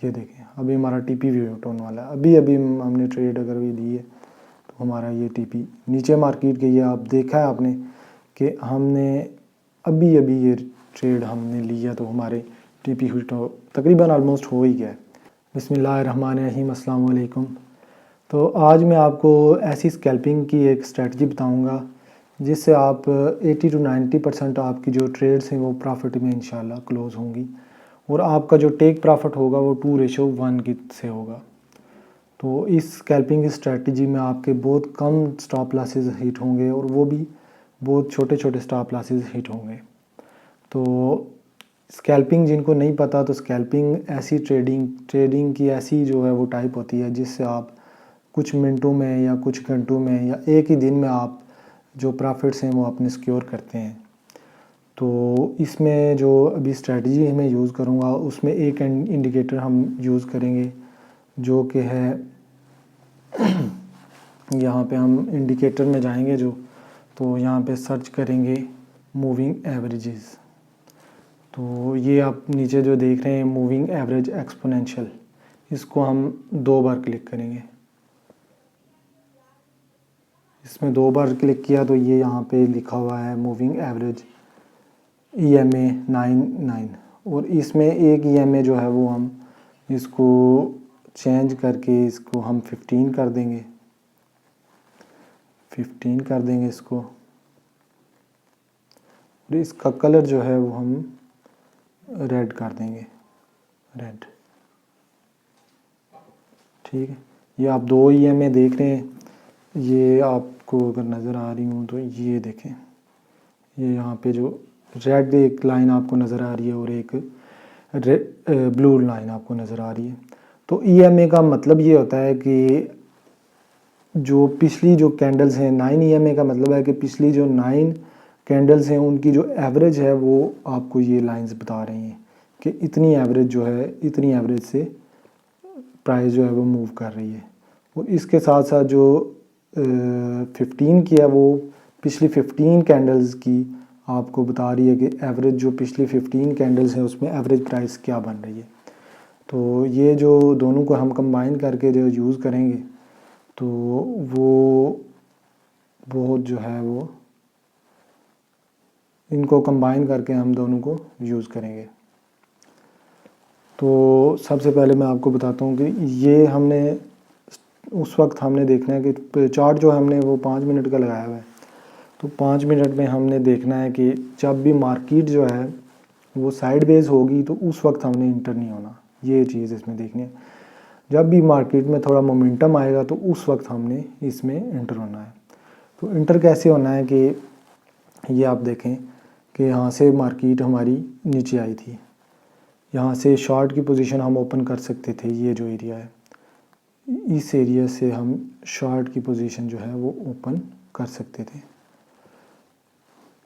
ये देखें अभी हमारा टीपी व्यू आउट होने वाला है। अभी अभी हमने ट्रेड अगर भी दी है तो हमारा ये टीपी नीचे मार्केट गई है। आप देखा है आपने कि हमने अभी अभी ये ट्रेड हमने लिया तो हमारे टीपी हिट तकरीबन ऑलमोस्ट हो ही गया है। बिस्मिल्लाहिर्रहमानिर्रहीम, अस्सलाम वालेकुम। तो आज मैं आपको ऐसी स्कैल्पिंग की एक स्ट्रेटजी बताऊंगा जिससे आप 80 to 90% आपकी जो ट्रेड्स हैं वो प्रॉफिट में इंशाल्लाह क्लोज़ होंगी और आपका जो टेक प्रॉफिट होगा वो 2:1 की से होगा। तो इस स्कैल्पिंग की स्ट्रेटजी में आपके बहुत कम स्टॉप लॉसेस हिट होंगे और वो भी बहुत छोटे छोटे स्टॉप लॉसेस हिट होंगे। तो स्कैल्पिंग जिनको नहीं पता, तो स्कैल्पिंग ऐसी ट्रेडिंग की ऐसी जो है वो टाइप होती है जिससे आप कुछ मिनटों में या कुछ घंटों में या एक ही दिन में आप जो प्रॉफिट्स हैं वो अपने सिक्योर करते हैं। तो इसमें जो अभी स्ट्रेटजी मैं यूज़ करूँगा उसमें एक इंडिकेटर हम यूज़ करेंगे जो कि है यहाँ पे हम इंडिकेटर में जाएंगे तो यहाँ पे सर्च करेंगे मूविंग एवरेजेस। तो ये आप नीचे जो देख रहे हैं मूविंग एवरेज एक्सपोनेंशियल, इसको हम 2 बार क्लिक करेंगे। इसमें 2 बार क्लिक किया तो ये यहाँ पे लिखा हुआ है मूविंग एवरेज EMA 99 और इसमें एक EMA जो है वो हम इसको चेंज करके इसको हम 15 कर देंगे। 15 कर देंगे इसको और इसका कलर जो है वो हम रेड कर देंगे, रेड। ठीक है, ये आप 2 EMA देख रहे हैं। ये आपको अगर नज़र आ रही हूँ तो ये देखें, ये यहाँ पे जो रेड एक लाइन आपको नज़र आ रही है और एक ब्लू लाइन आपको नज़र आ रही है। तो EMA का मतलब ये होता है कि जो पिछली जो कैंडल्स हैं, 9 EMA का मतलब है कि पिछली जो 9 कैंडल्स हैं उनकी जो एवरेज है वो आपको ये लाइंस बता रही हैं कि इतनी एवरेज जो है, इतनी एवरेज से प्राइस जो है वो मूव कर रही है। और इसके साथ साथ जो 15 की है वो पिछली 15 कैंडल्स की आपको बता रही है कि एवरेज जो पिछली 15 कैंडल्स हैं उसमें एवरेज प्राइस क्या बन रही है। तो ये जो दोनों को हम कंबाइन करके जो यूज़ करेंगे तो वो बहुत जो है वो इनको कंबाइन करके हम दोनों को यूज़ करेंगे। तो सबसे पहले मैं आपको बताता हूँ कि ये हमने उस वक्त हमने देखना है कि चार्ट जो हमने वो 5 मिनट का लगाया हुआ है। तो 5 मिनट में हमने देखना है कि जब भी मार्केट जो है वो साइडवेज होगी तो उस वक्त हमने इंटर नहीं होना। ये चीज़ इसमें देखनी है। जब भी मार्केट में थोड़ा मोमेंटम आएगा तो उस वक्त हमने इसमें इंटर होना है। तो इंटर कैसे होना है कि ये आप देखें कि यहाँ से मार्केट हमारी नीचे आई थी, यहाँ से शॉर्ट की पोजीशन हम ओपन कर सकते थे। ये जो एरिया है, इस एरिया से हम शॉर्ट की पोजीशन जो है वो ओपन कर सकते थे।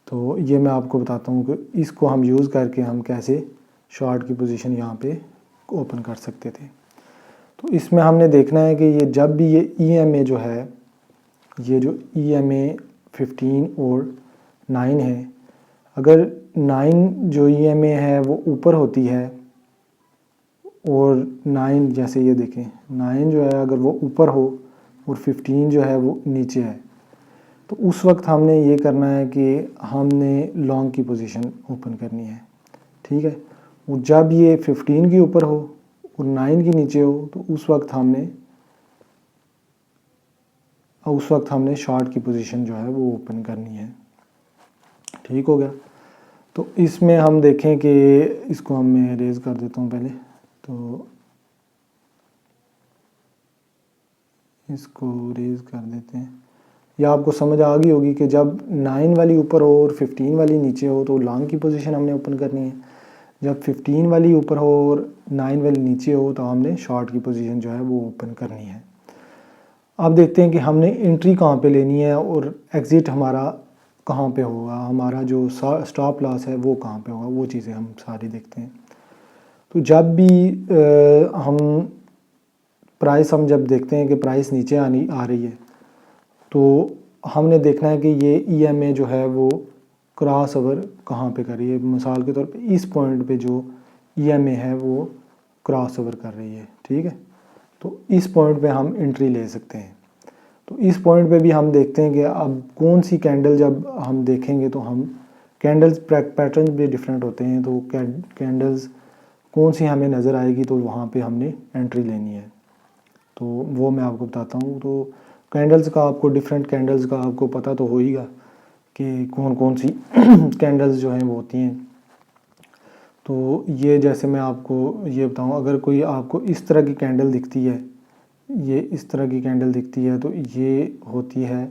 तो ये मैं आपको बताता हूँ कि इसको हम यूज़ करके हम कैसे शॉर्ट की पोजीशन यहाँ पे ओपन कर सकते थे। तो इसमें हमने देखना है कि ये जब भी ये EMA जो है, ये जो EMA 15 और 9 है, अगर 9 जो EMA है वो ऊपर होती है और 9 जैसे ये देखें 9 जो है अगर वो ऊपर हो और 15 जो है वो नीचे है तो उस वक्त हमने ये करना है कि हमने लॉन्ग की पोजीशन ओपन करनी है। ठीक है, और जब ये 15 के ऊपर हो और 9 के नीचे हो तो उस वक्त हमने शॉर्ट की पोजीशन जो है वो ओपन करनी है। ठीक हो गया। तो इसमें हम देखें कि इसको हम मैं रेज़ कर देता हूँ पहले, तो इसको रेज़ कर देते हैं। या आपको समझ आ गई होगी कि जब 9 वाली ऊपर हो और 15 वाली नीचे हो तो लॉन्ग की पोजीशन हमने ओपन करनी है। जब 15 वाली ऊपर हो और 9 वाली नीचे हो तो हमने शॉर्ट की पोजीशन जो है वो ओपन करनी है। अब देखते हैं कि हमने एंट्री कहाँ पे लेनी है और एग्ज़िट हमारा कहाँ पे होगा, हमारा जो स्टॉप लॉस है वो कहाँ पे होगा, वो चीज़ें हम सारी देखते हैं। तो जब भी हम जब देखते हैं कि प्राइस नीचे आ रही है तो हमने देखना है कि ये EMA जो है वो क्रॉस ओवर कहाँ पे कर रही है। मिसाल के तौर पे इस पॉइंट पे जो EMA है वो क्रॉस ओवर कर रही है, ठीक है। तो इस पॉइंट पे हम एंट्री ले सकते हैं। तो इस पॉइंट पे भी हम देखते हैं कि अब कौन सी कैंडल जब हम देखेंगे तो हम कैंडल्स पैटर्न भी डिफरेंट होते हैं, तो कैंडल्स कौन सी हमें नज़र आएगी तो वहाँ पे हमने एंट्री लेनी है। तो वो मैं आपको बताता हूँ। तो कैंडल्स का आपको डिफरेंट कैंडल्स का आपको पता तो होगा कि कौन कौन सी कैंडल्स जो हैं वो होती हैं। तो ये जैसे मैं आपको ये बताऊँ, अगर कोई आपको इस तरह की कैंडल दिखती है, ये इस तरह की कैंडल दिखती है, तो ये होती है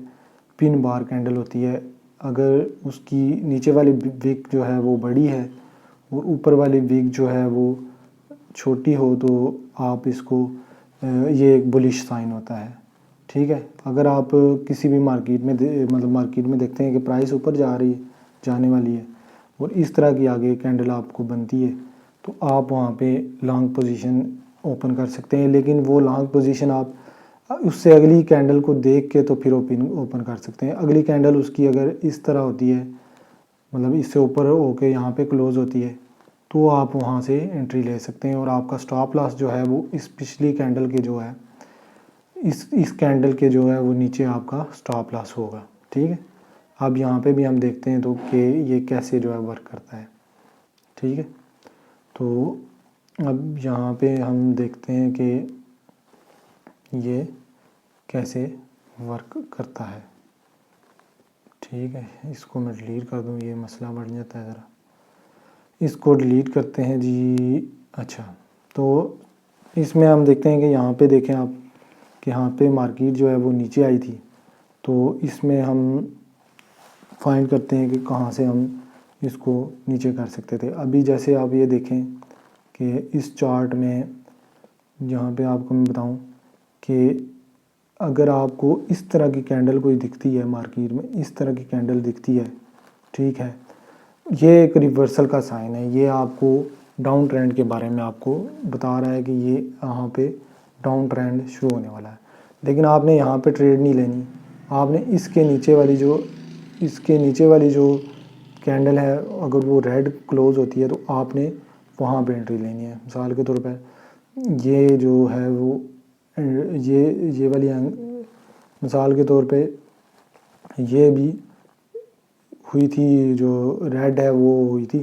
पिन बार कैंडल होती है। अगर उसकी नीचे वाली विक जो है वो बड़ी है और ऊपर वाली विक जो है वो छोटी हो तो आप इसको ये एक बुलिश साइन होता है, ठीक है। अगर आप किसी भी मार्केट में मतलब मार्केट में देखते हैं कि प्राइस ऊपर जाने वाली है और इस तरह की आगे कैंडल आपको बनती है, तो आप वहाँ पे लॉन्ग पोजीशन ओपन कर सकते हैं। लेकिन वो लॉन्ग पोजीशन आप उससे अगली कैंडल को देख के तो फिर ओपन कर सकते हैं। अगली कैंडल उसकी अगर इस तरह होती है, मतलब इससे ऊपर होके यहाँ पे क्लोज़ होती है, तो आप वहाँ से एंट्री ले सकते हैं। और आपका स्टॉप लॉस जो है वो इस पिछली कैंडल के जो है इस कैंडल के जो है वो नीचे आपका स्टॉप लॉस होगा, ठीक है। अब यहाँ पे भी हम देखते हैं तो कि ये कैसे जो है वर्क करता है, ठीक है। तो अब यहाँ पे हम देखते हैं कि ये कैसे वर्क करता है, ठीक है। इसको मैं डिलीट कर दूँ, ये मसला बढ़ जाता है ज़रा। इसको डिलीट करते हैं जी। अच्छा, तो इसमें हम देखते हैं कि यहाँ पे देखें आप कि यहाँ पे मार्केट जो है वो नीचे आई थी। तो इसमें हम फाइंड करते हैं कि कहाँ से हम इसको नीचे कर सकते थे। अभी जैसे आप ये देखें कि इस चार्ट में यहाँ पे आपको मैं बताऊँ कि अगर आपको इस तरह की कैंडल कोई दिखती है मार्केट में, इस तरह की कैंडल दिखती है, ठीक है, ये एक रिवर्सल का साइन है। ये आपको डाउन ट्रेंड के बारे में आपको बता रहा है कि ये यहाँ पे डाउन ट्रेंड शुरू होने वाला है। लेकिन आपने यहाँ पे ट्रेड नहीं लेनी, आपने इसके नीचे वाली जो कैंडल है, अगर वो रेड क्लोज होती है तो आपने वहाँ पे एंट्री लेनी है। मिसाल के तौर पर ये जो है वो ये वाली मिसाल के तौर पे ये भी हुई थी, जो रेड है वो हुई थी,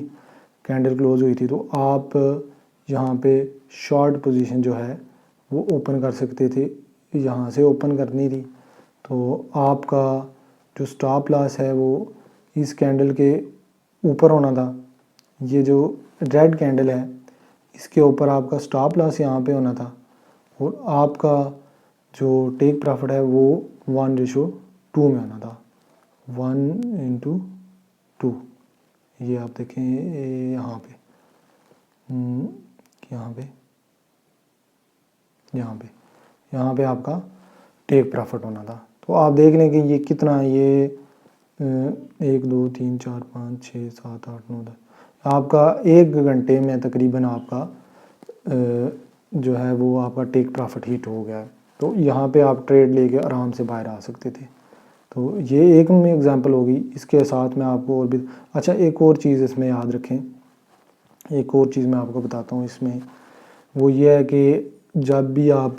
कैंडल क्लोज हुई थी, तो आप यहाँ पे शॉर्ट पोजीशन जो है वो ओपन कर सकते थे। यहाँ से ओपन करनी थी तो आपका जो स्टॉप लॉस है वो इस कैंडल के ऊपर होना था। ये जो रेड कैंडल है इसके ऊपर आपका स्टॉप लॉस यहाँ पे होना था और आपका जो टेक प्रॉफिट है वो 1:2 में होना था, 1:2। ये आप देखें यहाँ पे यहाँ पे आपका टेक प्रॉफिट होना था। तो आप देख लें कि ये कितना है, ये 1 2 3 4 5 6 7 8 9 10, आपका 1 घंटे में तकरीबन आपका जो है वो आपका टेक प्रॉफिट हिट हो गया है। तो यहाँ पे आप ट्रेड लेके आराम से बाहर आ सकते थे। तो ये एक में एग्जांपल होगी। इसके साथ में आपको और भी अच्छा एक और चीज़ इसमें याद रखें, एक और चीज़ मैं आपको बताता हूँ इसमें, वो ये है कि जब भी आप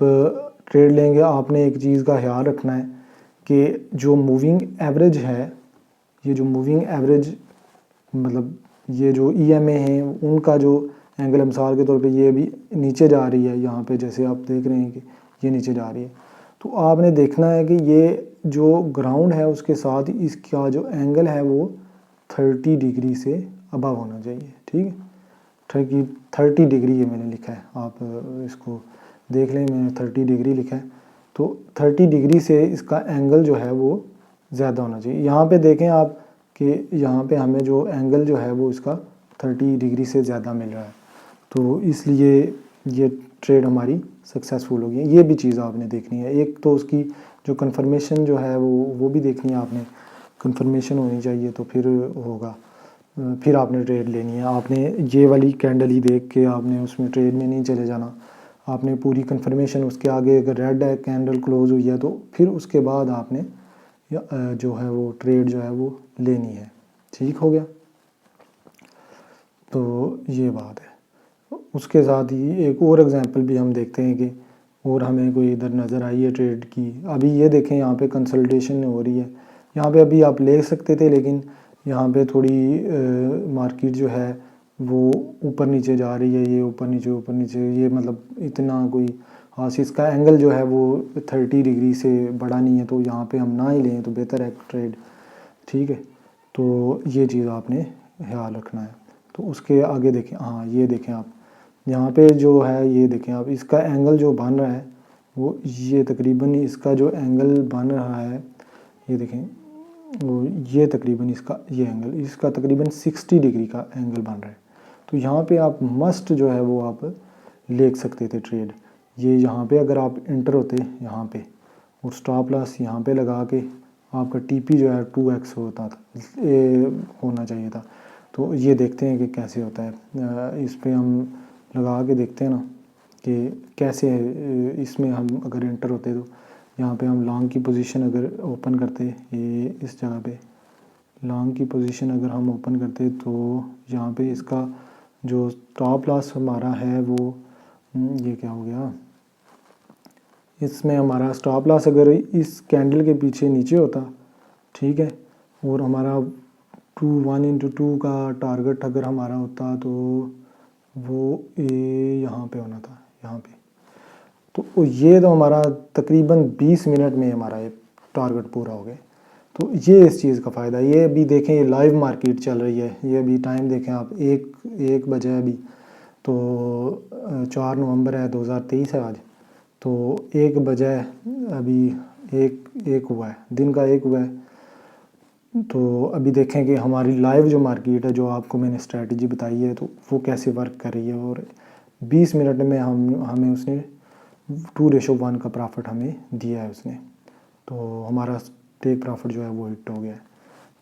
ट्रेड लेंगे आपने एक चीज़ का ख्याल रखना है कि जो मूविंग एवरेज है, ये जो मूविंग एवरेज मतलब ये जो EMA हैं उनका जो एंगल, मिसाल के तौर पे ये भी नीचे जा रही है, यहाँ पे जैसे आप देख रहे हैं कि ये नीचे जा रही है, तो आपने देखना है कि ये जो ग्राउंड है उसके साथ इसका जो एंगल है वो 30 डिग्री से अबव होना चाहिए, ठीक है। 30 डिग्री ये मैंने लिखा है, आप इसको देख लें, मैंने 30 डिग्री लिखा है। तो 30 डिग्री से इसका एंगल जो है वो ज़्यादा होना चाहिए। यहाँ पे देखें आप कि यहाँ पे हमें जो एंगल जो है वो इसका 30 डिग्री से ज़्यादा मिल रहा है, तो इसलिए ये ट्रेड हमारी सक्सेसफुल होगी। ये भी चीज़ आपने देखनी है। एक तो उसकी जो कन्फर्मेशन जो है वो भी देखनी है आपने, कन्फर्मेशन होनी चाहिए तो फिर होगा, फिर आपने ट्रेड लेनी है। आपने ये वाली कैंडल ही देख के आपने उसमें ट्रेड में नहीं चले जाना, आपने पूरी कन्फर्मेशन उसके आगे अगर रेड है कैंडल क्लोज हुई है तो फिर उसके बाद आपने जो है वो ट्रेड जो है वो लेनी है। ठीक हो गया, तो ये बात है। उसके साथ ही एक और एग्जांपल भी हम देखते हैं कि और हमें कोई इधर नज़र आई है ट्रेड की। अभी ये देखें यहाँ पे कंसल्टेशन हो रही है, यहाँ पे अभी आप ले सकते थे, लेकिन यहाँ पे थोड़ी मार्केट जो है वो ऊपर नीचे जा रही है, ये ऊपर नीचे, ये मतलब इतना कोई खास इसका एंगल जो है वो 30 डिग्री से बड़ा नहीं है, तो यहाँ पे हम ना ही लें तो बेहतर है ट्रेड। ठीक है, तो ये चीज़ आपने ख्याल रखना है। तो उसके आगे देखें, हाँ ये देखें आप, यहाँ पे जो है ये देखें आप, इसका एंगल जो बन रहा है वो ये तकरीबन इसका जो एंगल बन रहा है, ये देखें वो ये तकरीबन इसका ये एंगल इसका तकरीबन 60 डिग्री का एंगल बन रहा है। तो यहाँ पे आप मस्ट जो है वो आप ले सकते थे ट्रेड। ये यहाँ पे अगर आप इंटर होते यहाँ पे और स्टॉप लॉस यहाँ पे लगा के आपका टीपी जो है 2x होता था, होना चाहिए था। तो ये देखते हैं कि कैसे होता है, इस पे हम लगा के देखते हैं ना कि कैसे इसमें हम अगर इंटर होते तो यहाँ पे हम लॉन्ग की पोजीशन अगर ओपन करते, ये इस जगह पे लॉन्ग की पोजीशन अगर हम ओपन करते तो यहाँ पे इसका जो स्टॉप लॉस हमारा है वो ये क्या हो गया, इसमें हमारा स्टॉप लॉस अगर इस कैंडल के पीछे नीचे होता, ठीक है, और हमारा 1/2 का टारगेट अगर हमारा होता तो वो ये यहाँ पे होना था, यहाँ पे। तो ये तो हमारा तकरीबन 20 मिनट में हमारा ये टारगेट पूरा हो गया। तो ये इस चीज़ का फ़ायदा, ये अभी देखें ये लाइव मार्केट चल रही है, ये अभी टाइम देखें आप, एक बजे है अभी, तो 4 नवंबर है 2023 है आज। तो 1 बजे अभी एक हुआ है, दिन का 1 हुआ है। तो अभी देखें कि हमारी लाइव जो मार्केट है, जो आपको मैंने स्ट्रेटजी बताई है, तो वो कैसे वर्क कर रही है। और 20 मिनट में हमें उसने 2:1 का प्रॉफिट हमें दिया है उसने। तो हमारा टेक प्रॉफिट जो है वो हिट हो गया है।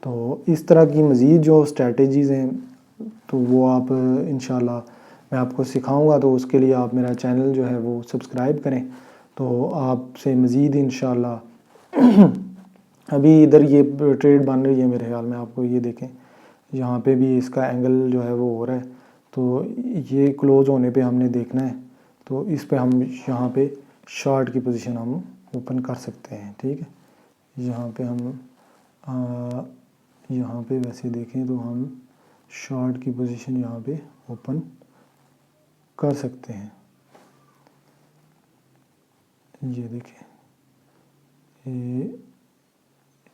तो इस तरह की मज़ीद जो स्ट्रेटजीज़ हैं तो वो आप इंशाल्लाह मैं आपको सिखाऊंगा, तो उसके लिए आप मेरा चैनल जो है वो सब्सक्राइब करें। तो आपसे मज़ीद इंशाल्लाह अभी इधर ये ट्रेड बन रही है मेरे ख्याल में, आपको ये देखें यहाँ पे भी इसका एंगल जो है वो हो रहा है। तो ये क्लोज़ होने पे हमने देखना है, तो इस पे हम यहाँ पे शॉर्ट की पोजीशन हम ओपन कर सकते हैं। ठीक है, यहाँ पे हम यहाँ पे वैसे देखें तो हम शॉर्ट की पोजीशन यहाँ पे ओपन कर सकते हैं। ये देखें, ये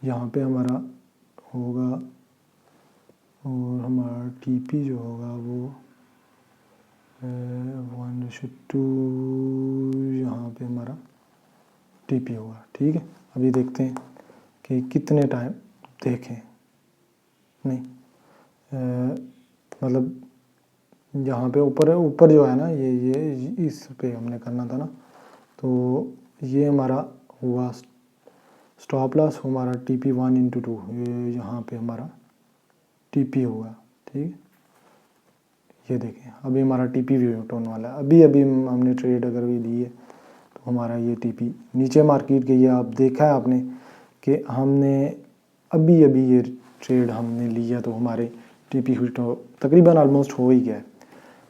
यहाँ पे हमारा होगा और हमारा टीपी जो होगा वो 1:2 यहाँ पे हमारा टीपी होगा। ठीक है, अभी देखते हैं कि कितने टाइम देखें, नहीं मतलब यहाँ पे ऊपर जो है ना, ये इस पे हमने करना था ना। तो ये हमारा हुआ स्टॉप लॉस, हमारा टीपी 1/2, ये यहाँ पे हमारा टीपी होगा। ठीक है, ये देखें अभी हमारा टीपी भी हिट होने वाला है। अभी हमने ट्रेड अगर भी ली है तो हमारा ये टीपी नीचे मार्केट के, ये आप देखा है आपने कि हमने अभी ये ट्रेड हमने लिया तो हमारे टीपी हिट तकरीबन ऑलमोस्ट हो ही गया है।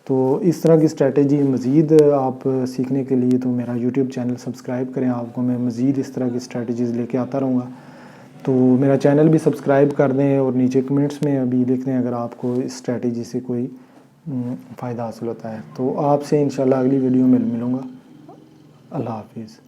तो इस तरह की स्ट्रेटजी मज़ीद आप सीखने के लिए तो मेरा यूट्यूब चैनल सब्सक्राइब करें, आपको मैं मज़ीद इस तरह की स्ट्रेटजीज़ लेके आता रहूँगा। तो मेरा चैनल भी सब्सक्राइब कर दें और नीचे कमेंट्स में अभी लिख दें अगर आपको इस स्ट्रेटजी से कोई फ़ायदा हासिल होता है। तो आपसे इंशाल्लाह अगली वीडियो में मिलूँगा। अल्लाह हाफिज़।